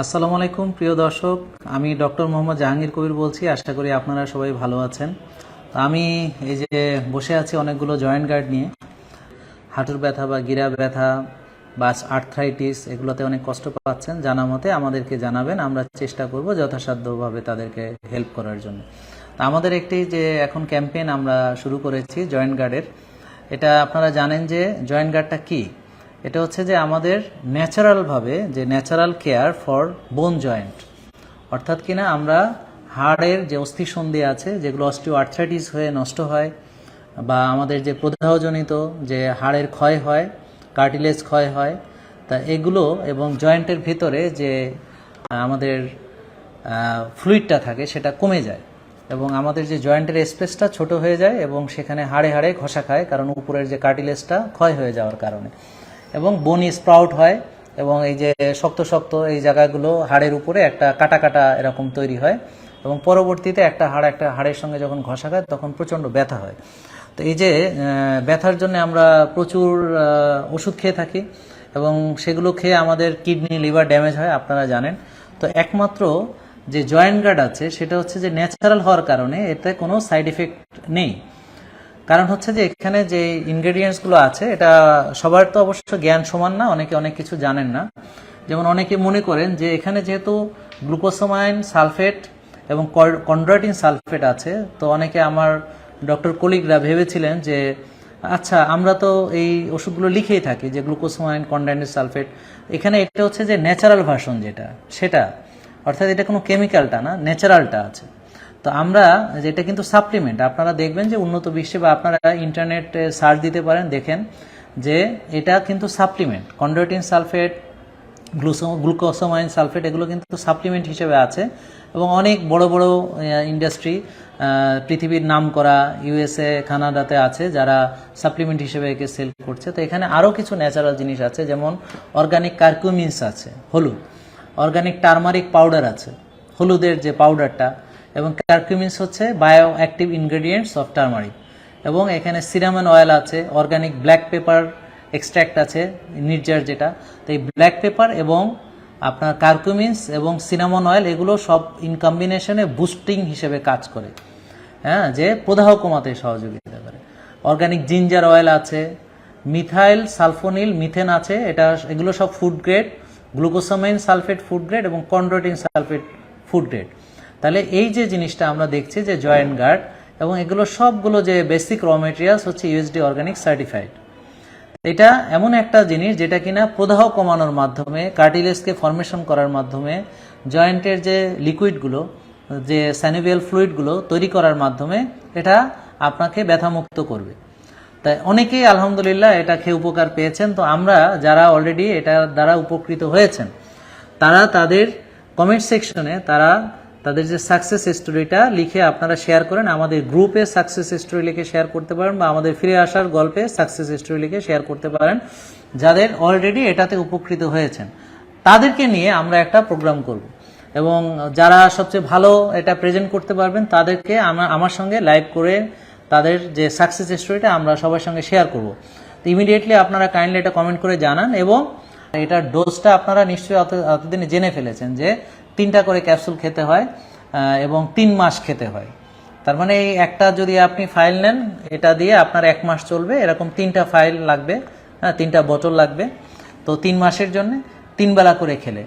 আসসালামু আলাইকুম প্রিয় দর্শক, আমি ডক্টর মোহাম্মদ জাহাঙ্গীর কবির বলছি। আশা করি আপনারা সবাই ভালো আছেন। তো আমি এই যে বসে আছি অনেকগুলো জয়েন্ট গার্ড নিয়ে। হাঁটুর ব্যথা বা গিরা ব্যথা বা আর্থ্রাইটিস এগুলোতে অনেক কষ্ট পাচ্ছেন, জানা মতে আমাদেরকে জানাবেন, আমরা চেষ্টা করব যথাসাধ্যভাবে তাদেরকে হেল্প করার জন্য। তো আমাদের একটি যে এখন ক্যাম্পেইন আমরা শুরু করেছি জয়েন্ট গার্ডের। এটা আপনারা জানেন যে জয়েন্ট গার্ডটা কী। এটা হচ্ছে যে আমাদের ন্যাচারালভাবে যে ন্যাচারাল কেয়ার ফর বোন জয়েন্ট, অর্থাৎ কিনা আমরা হাড়ের যে অস্থিসন্ধি আছে যেগুলো অস্টিও আর্থ্রাইটিস হয়ে নষ্ট হয়, বা আমাদের যে প্রদাহজনিত যে হাড়ের ক্ষয় হয়, কার্টিলেজ ক্ষয় হয়, তা এগুলো এবং জয়েন্টের ভিতরে যে আমাদের ফ্লুইডটা থাকে সেটা কমে যায় এবং আমাদের যে জয়েন্টের স্পেসটা ছোট হয়ে যায় এবং সেখানে হাড়ে হাড়ে ঘষা খায়, কারণ উপরের যে কার্টিলেজটা ক্ষয় হয়ে যাওয়ার কারণে, এবং বনি স্প্রাউট হয় এবং এই যে শক্ত শক্ত এই জায়গাগুলো হাড়ের উপরে একটা কাটা কাটা এরকম তৈরি হয় এবং পরবর্তীতে একটা হাড়ের সঙ্গে যখন ঘষা খায় তখন প্রচণ্ড ব্যথা হয়। তো এই যে ব্যথার জন্য আমরা প্রচুর ওষুধ খেয়ে থাকি এবং সেগুলো খেয়ে আমাদের কিডনি লিভার ড্যামেজ হয়, আপনারা জানেন। তো একমাত্র যে জয়েন্ট গার্ড আছে সেটা হচ্ছে যে ন্যাচারাল হওয়ার কারণে এতে কোনো সাইড এফেক্ট নেই। কারণ হচ্ছে যে এখানে যে ইনগ্রেডিয়েন্টসগুলো আছে এটা সবার তো অবশ্য জ্ঞান সমান না, অনেকে অনেক কিছু জানেন না। যেমন অনেকে মনে করেন যে এখানে যেহেতু গ্লুকোসামাইন সালফেট এবং কন্ড্রাইটিন সালফেট আছে, তো অনেকে আমার ডক্টর কলিগরা ভেবেছিলেন যে আচ্ছা আমরা তো এই ওষুধগুলো লিখেই থাকি যে গ্লুকোসামাইন কন্ড্রাইটিন সালফেট, এখানে এটা হচ্ছে যে ন্যাচারাল ভার্সন সেটা, অর্থাৎ এটা কোনো কেমিক্যালটা না, ন্যাচারালটা আছে। তো আমরা যেটা কিন্তু সাপ্লিমেন্ট, আপনারা দেখবেন যে উন্নত বিশ্বে বা আপনারা ইন্টারনেটে সার্চ দিতে পারেন, দেখেন যে এটা কিন্তু সাপ্লিমেন্ট। কন্ড্রাইটিন সালফেট, গ্লুকোসামাইন সালফেট এগুলো কিন্তু সাপ্লিমেন্ট হিসেবে আছে এবং অনেক বড় বড় ইন্ডাস্ট্রি পৃথিবীর নাম করা ইউএসএ কানাডাতে আছে যারা সাপ্লিমেন্ট হিসেবে একে সেল করছে। তো এখানে আরও কিছু ন্যাচারাল জিনিস আছে, যেমন অর্গানিক কারকুমিনস আছে, হলুদ, অর্গানিক টারমারিক পাউডার আছে, হলুদের যে পাউডারটা, এবং কারকুমিনস হচ্ছে bio active ingredients of turmeric, এবং এখানে সিনামন অয়েল আছে, অর্গানিক ব্ল্যাক পেপার এক্সট্র্যাক্ট আছে নির্জার যেটা। তো এই ব্ল্যাক পেপার এবং আপনার কারকুমিনস এবং সিনামন অয়েল এগুলো সব ইন কম্বিনেশনে বুস্টিং হিসেবে কাজ করে, হ্যাঁ, যে প্রদাহ কমাতে সহযোগিতা করে। অর্গানিক জিঞ্জার অয়েল আছে, মিথাইল সালফোনিল মিথেন আছে, এগুলো সব food grade, glucosamine sulphate food grade এবং কন্ড্রাইটিন সালফেট ফুড গ্রেড। তাহলে এই যে জিনিসটা আমরা দেখছি যে জয়েন্ট গার্ড, এবং এগুলো সবগুলো যে বেসিক র মেটেরিয়ালস হচ্ছে ইউএসডি অর্গানিক সার্টিফাইড। এটা এমন একটা জিনিস যেটা কিনা প্রদাহ কমানোর মাধ্যমে, কার্টিলেজকে ফর্মেশন করার মাধ্যমে, জয়েন্টের যে লিকুইডগুলো, যে স্যানিভিয়াল ফ্লুইডগুলো তৈরি করার মাধ্যমে এটা আপনাকে ব্যথামুক্ত করবে। তাই অনেকেই আলহামদুলিল্লাহ এটা খেয়ে উপকার পেয়েছেন। তো আমরা যারা অলরেডি এটার দ্বারা উপকৃত হয়েছেন তারা তাদের কমেন্ট সেকশনে তাদের যে সাকসেস স্টোরিটা লিখে আপনারা শেয়ার করেন, আমাদের গ্রুপে সাকসেস স্টোরি লিখে শেয়ার করতে পারেন, বা আমাদের ফিরে আসার গল্পে সাকসেস স্টোরি লিখে শেয়ার করতে পারেন। যাদের অলরেডি এটাতে উপকৃত হয়েছেন তাদেরকে নিয়ে আমরা একটা প্রোগ্রাম করব, এবং যারা সবচেয়ে ভালো এটা প্রেজেন্ট করতে পারবেন তাদেরকে আমার সঙ্গে লাইভ করে তাদের যে সাকসেস স্টোরিটা আমরা সবার সঙ্গে শেয়ার করব। তো ইমিডিয়েটলি আপনারা কাইন্ডলি এটা কমেন্ট করে জানান, এবং এটার ডোজটা আপনারা নিশ্চয়ই অতদিনে জেনে ফেলেছেন যে 3টা করে ক্যাপসুল খেতে হয় এবং 3 মাস খেতে হয়। তার মানে এই একটা যদি আপনি ফাইল নেন, এটা দিয়ে আপনার 1 মাস চলবে, এরকম 3টা ফাইল লাগবে, হ্যাঁ 3টা বোতল লাগবে। তো 3 মাসের জন্য 3 বেলা করে খেলে